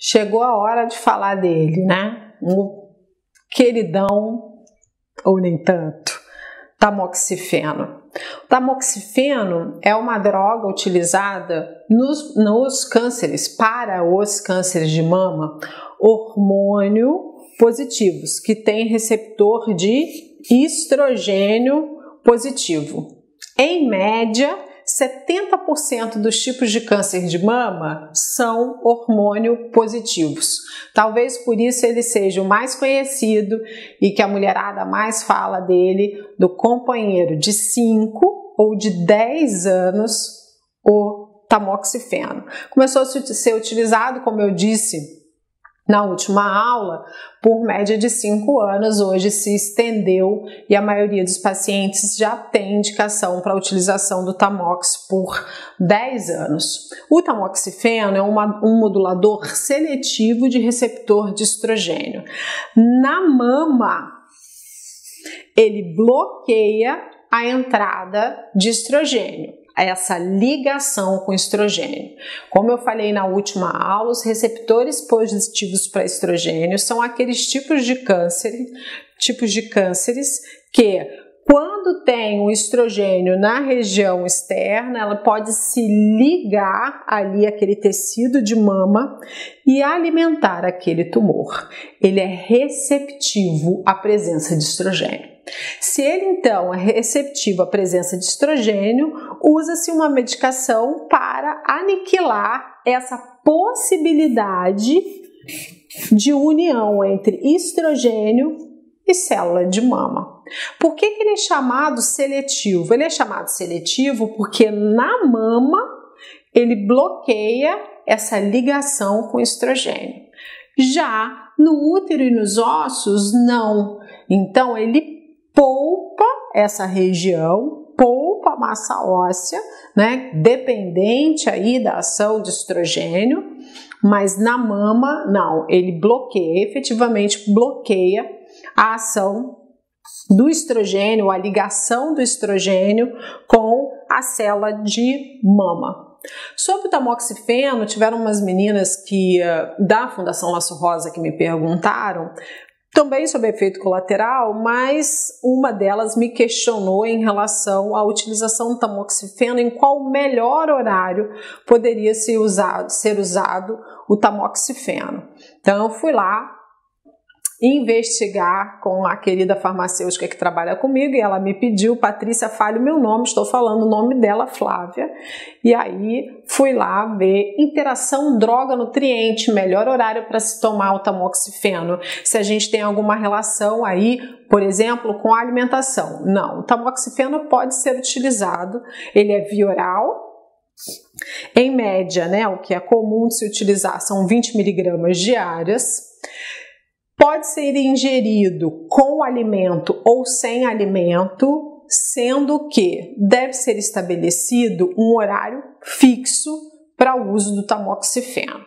Chegou a hora de falar dele, né? Um queridão, ou nem tanto, tamoxifeno. O tamoxifeno é uma droga utilizada nos cânceres, para os cânceres de mama, hormônio positivos, que tem receptor de estrogênio positivo. Em média, 70% dos tipos de câncer de mama são hormônio positivos. Talvez por isso ele seja o mais conhecido e que a mulherada mais fala dele, do companheiro de 5 ou de 10 anos, o tamoxifeno. Começou a ser utilizado, como eu disse na última aula, por média de 5 anos, hoje se estendeu e a maioria dos pacientes já tem indicação para a utilização do tamox por 10 anos. O tamoxifeno é um modulador seletivo de receptor de estrogênio. Na mama, ele bloqueia a entrada de estrogênio, essa ligação com estrogênio. Como eu falei na última aula, os receptores positivos para estrogênio são aqueles tipos de cânceres que, quando tem o estrogênio na região externa, ela pode se ligar ali àquele tecido de mama e alimentar aquele tumor. Ele é receptivo à presença de estrogênio. Se ele então é receptivo à presença de estrogênio, usa-se uma medicação para aniquilar essa possibilidade de união entre estrogênio e célula de mama. Por que ele é chamado seletivo? Ele é chamado seletivo porque na mama ele bloqueia essa ligação com estrogênio. Já no útero e nos ossos, não. Então ele poupa essa região, poupa a massa óssea, né, dependente aí da ação de estrogênio, mas na mama não, ele bloqueia, efetivamente bloqueia a ação do estrogênio, a ligação do estrogênio com a célula de mama. Sobre o tamoxifeno, tiveram umas meninas da Fundação Laço Rosa que me perguntaram também sobre efeito colateral, mas uma delas me questionou em relação à utilização do tamoxifeno, em qual melhor horário poderia ser usado o tamoxifeno. Então eu fui lá investigar com a querida farmacêutica que trabalha comigo e ela me pediu: Patrícia, fale o meu nome, estou falando o nome dela, Flávia, e aí fui lá ver interação droga-nutriente, melhor horário para se tomar o tamoxifeno, se a gente tem alguma relação aí, por exemplo, com a alimentação. Não, o tamoxifeno pode ser utilizado, ele é via oral. Em média, né, o que é comum de se utilizar são 20 mg diárias. Pode ser ingerido com alimento ou sem alimento, sendo que deve ser estabelecido um horário fixo para o uso do tamoxifeno.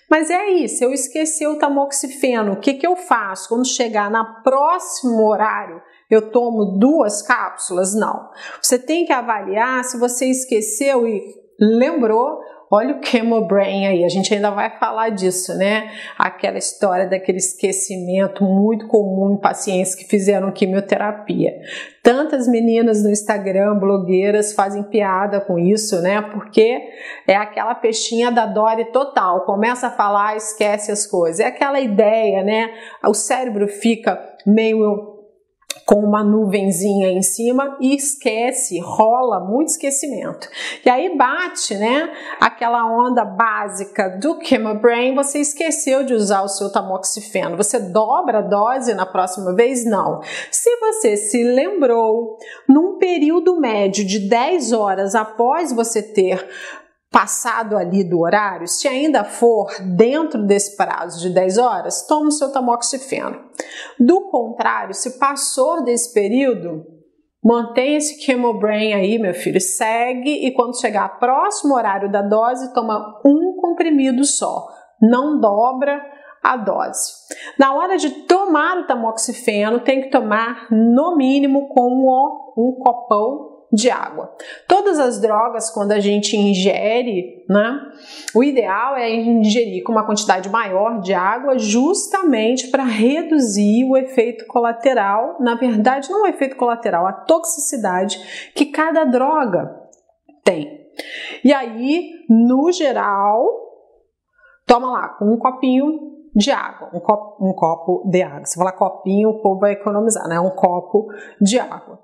Mas é aí, se eu esquecer o tamoxifeno, o que eu faço? Quando chegar no próximo horário, eu tomo 2 cápsulas? Não. Você tem que avaliar se você esqueceu e lembrou. Olha o Chemobrain aí, a gente ainda vai falar disso, né? Aquela história daquele esquecimento muito comum em pacientes que fizeram quimioterapia. Tantas meninas no Instagram, blogueiras, fazem piada com isso, né? Porque é aquela peixinha da Dory total, começa a falar, esquece as coisas. É aquela ideia, né? O cérebro fica meio com uma nuvenzinha em cima e esquece, rola muito esquecimento. E aí bate, né, aquela onda básica do Chemobrain, você esqueceu de usar o seu tamoxifeno. Você dobra a dose na próxima vez? Não. Se você se lembrou, num período médio de 10 horas após você ter passado ali do horário, se ainda for dentro desse prazo de 10 horas, toma o seu tamoxifeno. Do contrário, se passou desse período, mantém esse Chemobrain aí, meu filho, segue e quando chegar ao próximo horário da dose, toma um comprimido só, não dobra a dose. Na hora de tomar o tamoxifeno, tem que tomar no mínimo com um copão de água. Todas as drogas, quando a gente ingere, né, o ideal é ingerir com uma quantidade maior de água, justamente para reduzir o efeito colateral, na verdade não o efeito colateral, a toxicidade que cada droga tem. E aí, no geral, toma lá, com um copinho de água, um copo de água. Se falar copinho, o povo vai economizar, né? Um copo de água.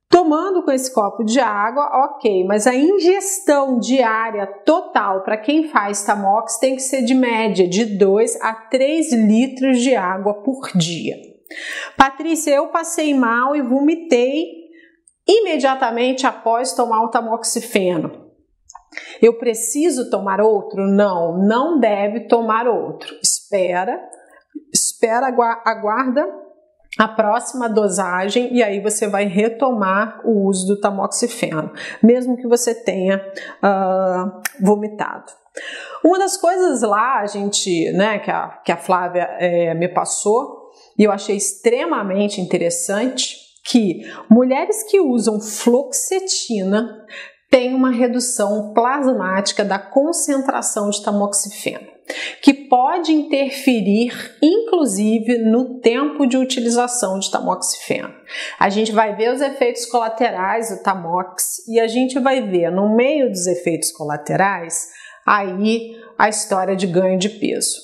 Tomando com esse copo de água, ok, mas a ingestão diária total para quem faz Tamox tem que ser de média de 2 a 3 litros de água por dia. Patrícia, eu passei mal e vomitei imediatamente após tomar o tamoxifeno. Eu preciso tomar outro? Não, não deve tomar outro. Espera, aguarda a próxima dosagem e aí você vai retomar o uso do tamoxifeno, mesmo que você tenha vomitado. Uma das coisas lá, que a Flávia me passou e eu achei extremamente interessante, que mulheres que usam fluoxetina têm uma redução plasmática da concentração de tamoxifeno, que pode interferir, inclusive, no tempo de utilização de tamoxifeno. A gente vai ver os efeitos colaterais do Tamox e a gente vai ver, no meio dos efeitos colaterais, aí a história de ganho de peso.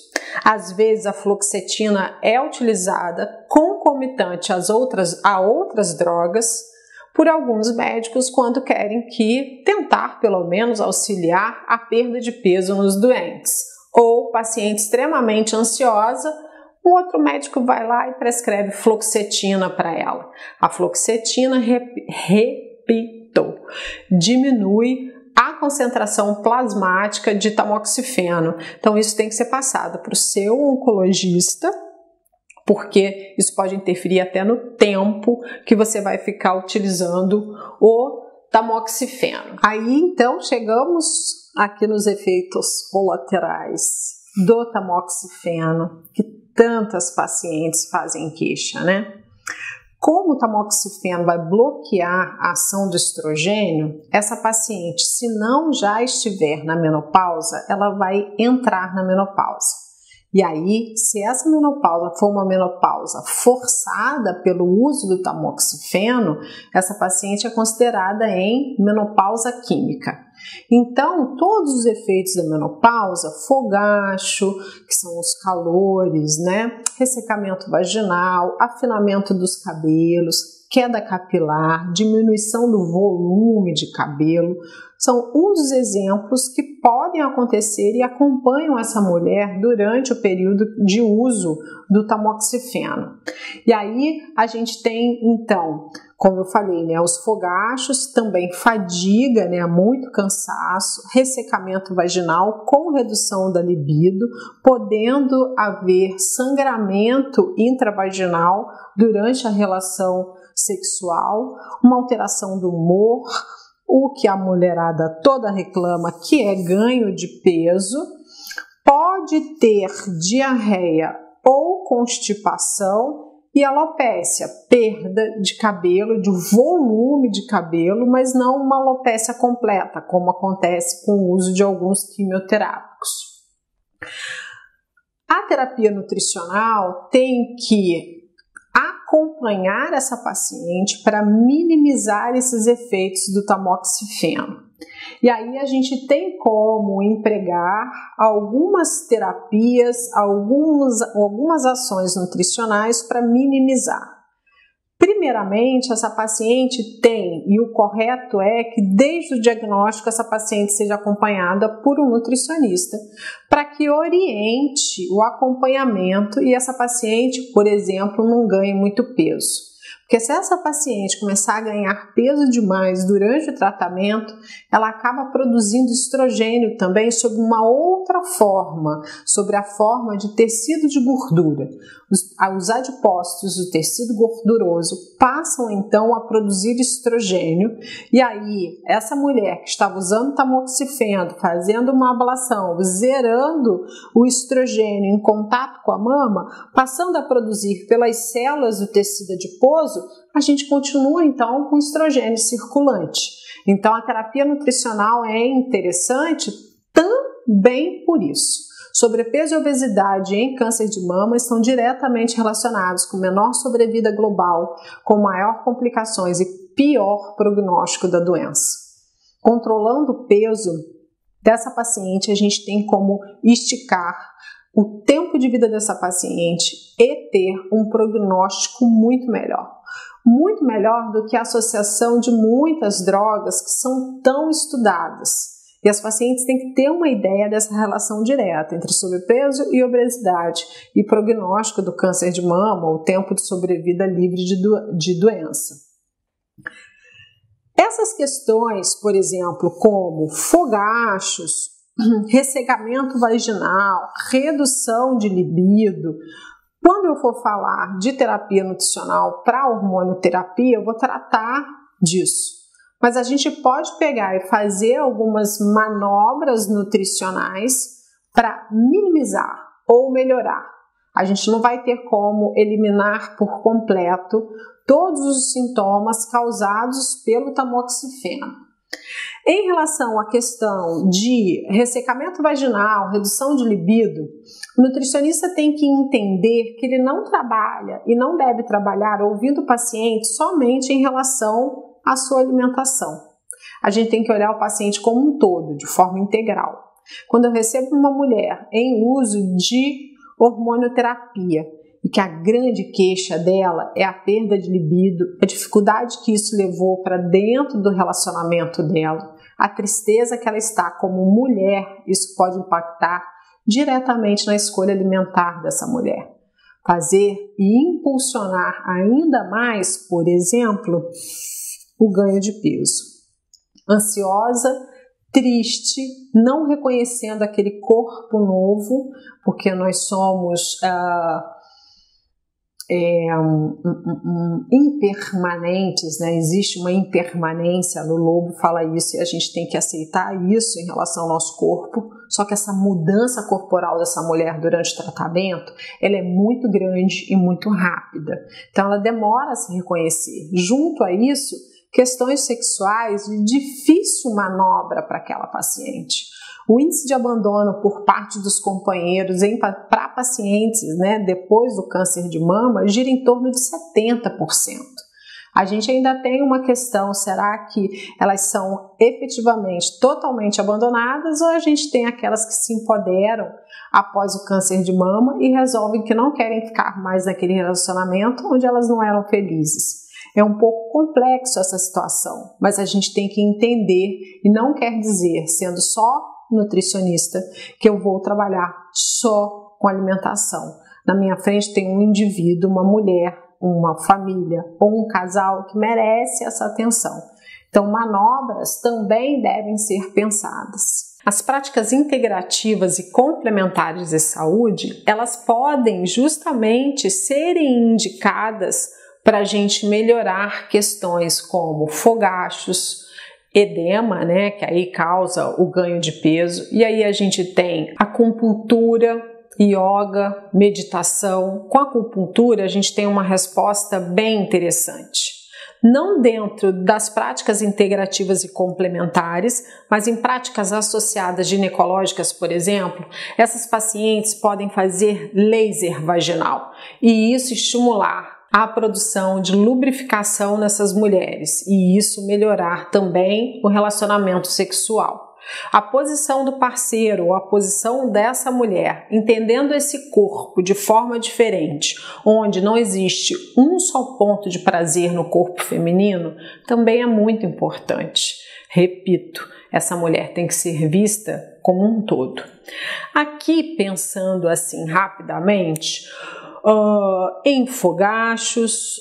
Às vezes a fluoxetina é utilizada concomitante a outras drogas por alguns médicos quando querem tentar pelo menos auxiliar a perda de peso nos doentes. Ou paciente extremamente ansiosa, o outro médico vai lá e prescreve fluoxetina para ela. A fluoxetina, repito, diminui a concentração plasmática de tamoxifeno. Então isso tem que ser passado para o seu oncologista, porque isso pode interferir até no tempo que você vai ficar utilizando o tamoxifeno. Aí então chegamos aqui nos efeitos colaterais do tamoxifeno, que tantas pacientes fazem queixa, né? Como o tamoxifeno vai bloquear a ação do estrogênio, essa paciente, se não já estiver na menopausa, ela vai entrar na menopausa. E aí, se essa menopausa for uma menopausa forçada pelo uso do tamoxifeno, essa paciente é considerada em menopausa química. Então, todos os efeitos da menopausa, fogacho, que são os calores, né? Ressecamento vaginal, afinamento dos cabelos, queda capilar, diminuição do volume de cabelo, são um dos exemplos que podem acontecer e acompanham essa mulher durante o período de uso do tamoxifeno. E aí a gente tem, então, como eu falei, né, os fogachos, também fadiga, né, muito cansaço, ressecamento vaginal com redução da libido, podendo haver sangramento intravaginal durante a relação sexual, uma alteração do humor, o que a mulherada toda reclama, que é ganho de peso, pode ter diarreia ou constipação e alopécia, perda de cabelo, de volume de cabelo, mas não uma alopécia completa, como acontece com o uso de alguns quimioterápicos. A terapia nutricional tem que acompanhar essa paciente para minimizar esses efeitos do tamoxifeno. E aí a gente tem como empregar algumas terapias, algumas ações nutricionais para minimizar. Primeiramente, essa paciente tem, e o correto é que desde o diagnóstico essa paciente seja acompanhada por um nutricionista para que oriente o acompanhamento e essa paciente, por exemplo, não ganhe muito peso. Porque se essa paciente começar a ganhar peso demais durante o tratamento, ela acaba produzindo estrogênio também sob uma outra forma, sobre a forma de tecido de gordura. Os adipócitos do tecido gorduroso passam então a produzir estrogênio e aí essa mulher que estava usando tamoxifeno, fazendo uma ablação, zerando o estrogênio em contato com a mama, passando a produzir pelas células do tecido adiposo a gente continua então com estrogênio circulante. Então a terapia nutricional é interessante também por isso. Sobrepeso e obesidade em câncer de mama estão diretamente relacionados com menor sobrevida global, com maior complicações e pior prognóstico da doença. Controlando o peso dessa paciente, a gente tem como esticar o tempo de vida dessa paciente e ter um prognóstico muito melhor do que a associação de muitas drogas que são tão estudadas. E as pacientes têm que ter uma ideia dessa relação direta entre sobrepeso e obesidade e prognóstico do câncer de mama ou tempo de sobrevida livre de doença. Essas questões, por exemplo, como fogachos, ressecamento vaginal, redução de libido, quando eu for falar de terapia nutricional para hormonioterapia, eu vou tratar disso. Mas a gente pode pegar e fazer algumas manobras nutricionais para minimizar ou melhorar. A gente não vai ter como eliminar por completo todos os sintomas causados pelo tamoxifeno. Em relação à questão de ressecamento vaginal, redução de libido, o nutricionista tem que entender que ele não trabalha e não deve trabalhar ouvindo o paciente somente em relação à sua alimentação. A gente tem que olhar o paciente como um todo, de forma integral. Quando eu recebo uma mulher em uso de hormonioterapia e que a grande queixa dela é a perda de libido, a dificuldade que isso levou para dentro do relacionamento dela, a tristeza que ela está como mulher, isso pode impactar diretamente na escolha alimentar dessa mulher. Fazer e impulsionar ainda mais, por exemplo, o ganho de peso. Ansiosa, triste, não reconhecendo aquele corpo novo, porque nós somos impermanentes, né? Existe uma impermanência, no Lobo fala isso, e a gente tem que aceitar isso em relação ao nosso corpo, só que essa mudança corporal dessa mulher durante o tratamento, ela é muito grande e muito rápida, então ela demora a se reconhecer. Junto a isso, questões sexuais de difícil manobra para aquela paciente. O índice de abandono por parte dos companheiros para pacientes, né, depois do câncer de mama gira em torno de 70%. A gente ainda tem uma questão, será que elas são efetivamente totalmente abandonadas ou a gente tem aquelas que se empoderam após o câncer de mama e resolvem que não querem ficar mais naquele relacionamento onde elas não eram felizes? É um pouco complexo essa situação, mas a gente tem que entender e não quer dizer, sendo só nutricionista, que eu vou trabalhar só com alimentação. Na minha frente tem um indivíduo, uma mulher, uma família ou um casal que merece essa atenção. Então, manobras também devem ser pensadas. As práticas integrativas e complementares de saúde, elas podem justamente serem indicadas para a gente melhorar questões como fogachos, edema, né, que aí causa o ganho de peso, e aí a gente tem acupuntura, yoga, meditação. Com a acupuntura a gente tem uma resposta bem interessante. Não dentro das práticas integrativas e complementares, mas em práticas associadas ginecológicas, por exemplo, essas pacientes podem fazer laser vaginal e isso estimular a produção de lubrificação nessas mulheres e isso melhorar também o relacionamento sexual. A posição do parceiro ou a posição dessa mulher, entendendo esse corpo de forma diferente, onde não existe um só ponto de prazer no corpo feminino, também é muito importante. Repito, essa mulher tem que ser vista como um todo. Aqui, pensando assim rapidamente, em fogachos,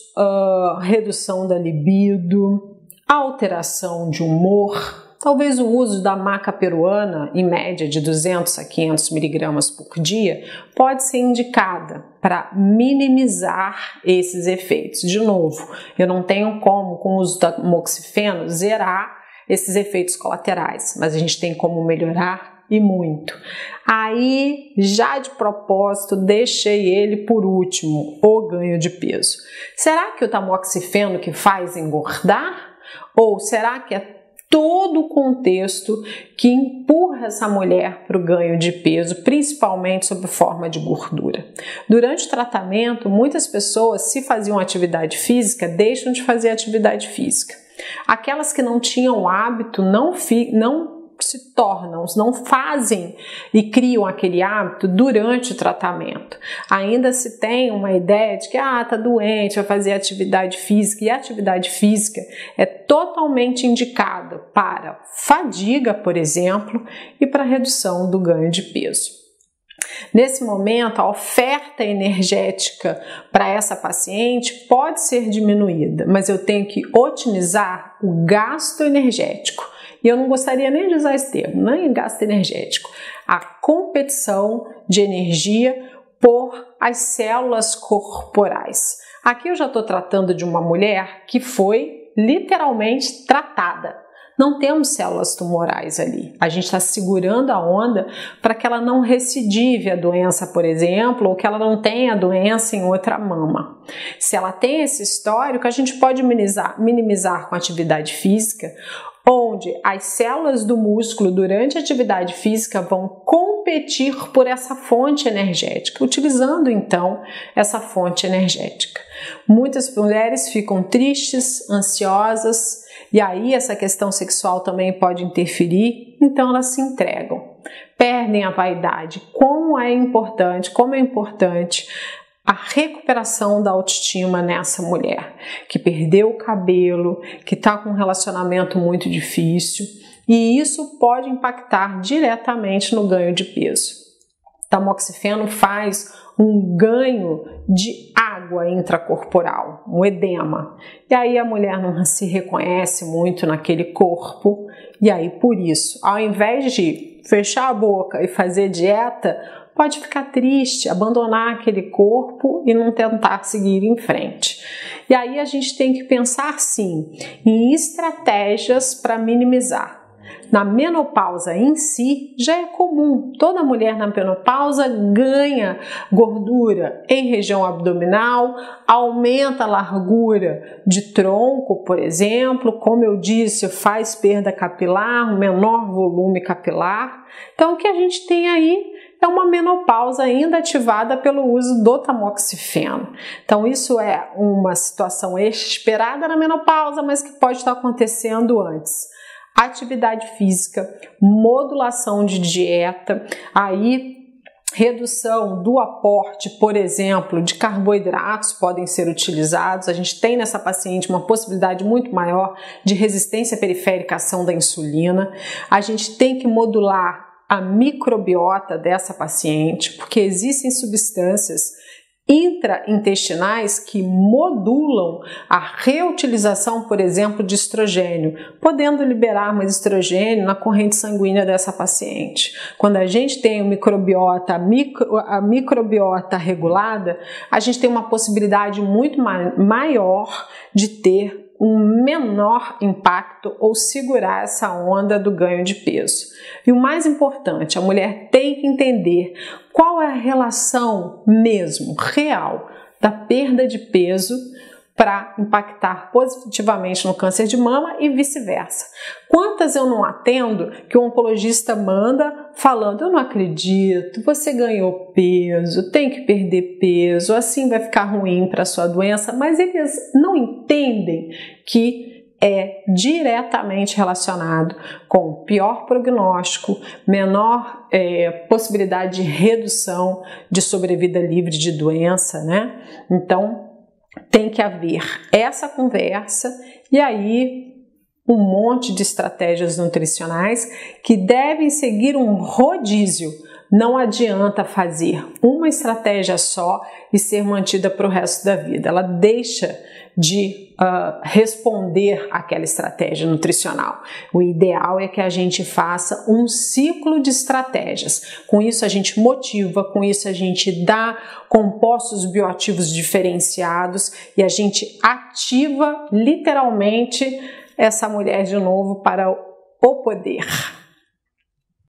redução da libido, alteração de humor, talvez o uso da maca peruana, em média de 200 a 500 miligramas por dia, pode ser indicada para minimizar esses efeitos. De novo, eu não tenho como, com o uso da tamoxifeno, zerar esses efeitos colaterais, mas a gente tem como melhorar e muito. Aí, já de propósito, deixei ele por último, o ganho de peso. Será que o tamoxifeno que faz engordar? Ou será que é todo o contexto que empurra essa mulher para o ganho de peso, principalmente sob forma de gordura? Durante o tratamento, muitas pessoas, se faziam atividade física, deixam de fazer atividade física. Aquelas que não tinham hábito não se tornam, não fazem e criam aquele hábito durante o tratamento. Ainda se tem uma ideia de que tá doente, vai fazer atividade física, e a atividade física é totalmente indicada para fadiga, por exemplo, e para redução do ganho de peso. Nesse momento, a oferta energética para essa paciente pode ser diminuída, mas eu tenho que otimizar o gasto energético. E eu não gostaria nem de usar esse termo, nem gasto energético. A competição de energia por as células corporais. Aqui eu já estou tratando de uma mulher que foi literalmente tratada. Não temos células tumorais ali. A gente está segurando a onda para que ela não recidive a doença, por exemplo, ou que ela não tenha a doença em outra mama. Se ela tem esse histórico, a gente pode minimizar com atividade física, onde as células do músculo durante a atividade física vão competir por essa fonte energética, utilizando então essa fonte energética. Muitas mulheres ficam tristes, ansiosas, e aí essa questão sexual também pode interferir, então elas se entregam, perdem a vaidade. Como é importante a recuperação da autoestima nessa mulher que perdeu o cabelo, que está com um relacionamento muito difícil, e isso pode impactar diretamente no ganho de peso. O tamoxifeno faz um ganho de água intracorporal, um edema, e aí a mulher não se reconhece muito naquele corpo, e aí por isso, ao invés de fechar a boca e fazer dieta, pode ficar triste, abandonar aquele corpo e não tentar seguir em frente. E aí a gente tem que pensar sim em estratégias para minimizar. Na menopausa em si, já é comum. Toda mulher na menopausa ganha gordura em região abdominal, aumenta a largura de tronco, por exemplo. Como eu disse, faz perda capilar, um menor volume capilar. Então, o que a gente tem aí é uma menopausa ainda ativada pelo uso do tamoxifeno. Então, isso é uma situação esperada na menopausa, mas que pode estar acontecendo antes. Atividade física, modulação de dieta, aí redução do aporte, por exemplo, de carboidratos podem ser utilizados. A gente tem nessa paciente uma possibilidade muito maior de resistência periférica à ação da insulina. A gente tem que modular a microbiota dessa paciente, porque existem substâncias intraintestinais que modulam a reutilização, por exemplo, de estrogênio, podendo liberar mais estrogênio na corrente sanguínea dessa paciente. Quando a gente tem a microbiota regulada, a gente tem uma possibilidade muito maior de ter um menor impacto ou segurar essa onda do ganho de peso. E o mais importante, a mulher tem que entender qual é a relação mesmo, real, da perda de peso para impactar positivamente no câncer de mama e vice-versa. Quantas eu não atendo que o oncologista manda falando: eu não acredito, você ganhou peso, tem que perder peso, assim vai ficar ruim para a sua doença, mas eles não entendem que é diretamente relacionado com pior prognóstico, menor possibilidade de redução de sobrevida livre de doença, né? Então, tem que haver essa conversa e aí um monte de estratégias nutricionais que devem seguir um rodízio. Não adianta fazer uma estratégia só e ser mantida para o resto da vida. Ela deixa de responder àquela estratégia nutricional. O ideal é que a gente faça um ciclo de estratégias. Com isso a gente motiva, com isso a gente dá compostos bioativos diferenciados e a gente ativa literalmente essa mulher de novo para o poder.